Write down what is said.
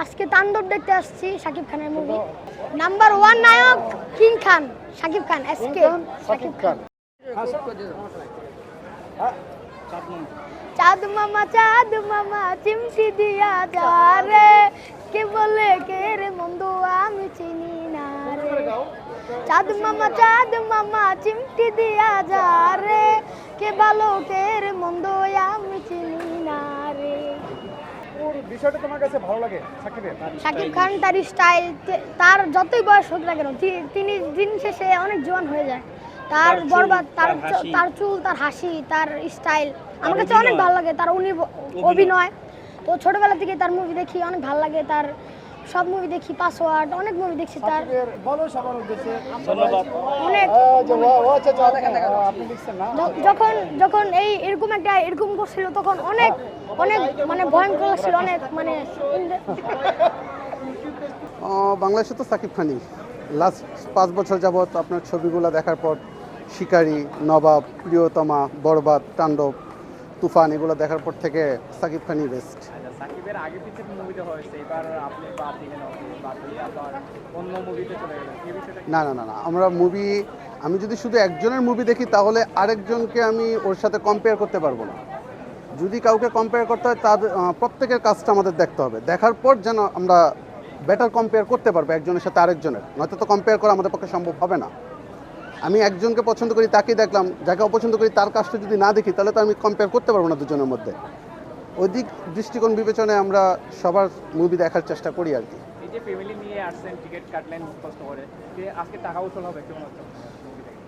আজকে তাণ্ডব দেখতে আসছি শাকিব খানের মুভি। নাম্বার 1 নায়ক কিং খান, শাকিব খান, এসকে শাকিব খান। চাঁদ মামা চিমটি দিয়া যা রে, কে বলে কে রে মন্দ আমি চিনি না রে। চাঁদ মামা চিমটি দিয়া যা রে, কে ভালো কে রে মন্দ আমি চিনি না রে। বিষয়টা তোমার কাছে ভালো লাগে সাকিবের? শাকিব খান তার স্টাইল, তার যতই বয়স হোক না কেন তিনি দিন শেষে অনেক জোয়ান হয়ে যায়। তার বরবাদ, তার চুল, তার হাসি, তার স্টাইল আমার কাছে অনেক ভালো লাগে। তার অভিনয় তো ছোটবেলা থেকে তার মুভি দেখি, অনেক ভালো লাগে। তার সব মুভি দেখি, পাসওয়ার্ড, অনেক মুভি দেখছি তার। বলো সবার উদ্দেশ্যে ধন্যবাদ। অনেক আপনি লিখছেন না? যখন এরকম করছিল তখন অনেক মানে ভয়ঙ্কর লাগছিল, অনেক মানে বাংলাদেশে তো সাকিব খানই লাস্ট 5 বছর যাবৎ আপনার ছবিগুলো দেখার পর শিকারি, নবাব, প্রিয়তমা, বরবাদ, তাণ্ডব, তুফান এগুলো দেখার পর থেকে সাকিব খানই বেস্ট। সাকিবের আগে পিছে মুভিতে হয়েছে, এবার আপনি বাদ দিলেন, বাদ দিয়ে আবার অন্য মুভিতে চলে গেলেন, এই বিষয়টা না না না না আমরা আমি যদি শুধু একজনের মুভি দেখি তাহলে আরেকজনকে আমি ওর সাথে কম্পেয়ার করতে পারবো না। যদি কাউকে কম্পেয়ার করতে হয় তার প্রত্যেকের কাজটা আমাদের দেখতে হবে, দেখার পর যেন আমরা বেটার কম্পেয়ার করতে পারবো একজনের সাথে আরেকজনের, নয়তো তো কম্পেয়ার করা আমাদের পক্ষে সম্ভব হবে না। আমি একজনকে পছন্দ করি তাকেই দেখলাম, যাকে অপছন্দ করি তার কাজটা যদি না দেখি তাহলে তো আমি কম্পেয়ার করতে পারবো না দুজনের মধ্যে। ওই দিক দৃষ্টিকোণ বিবেচনায় আমরা সবার মুভি দেখার চেষ্টা করি আর কি। এই যে ফ্যামিলি নিয়ে আসছেন, টিকিট কাটলেন কষ্ট করে, যে আজকে টাকা উসুল হবে কেমন হচ্ছে?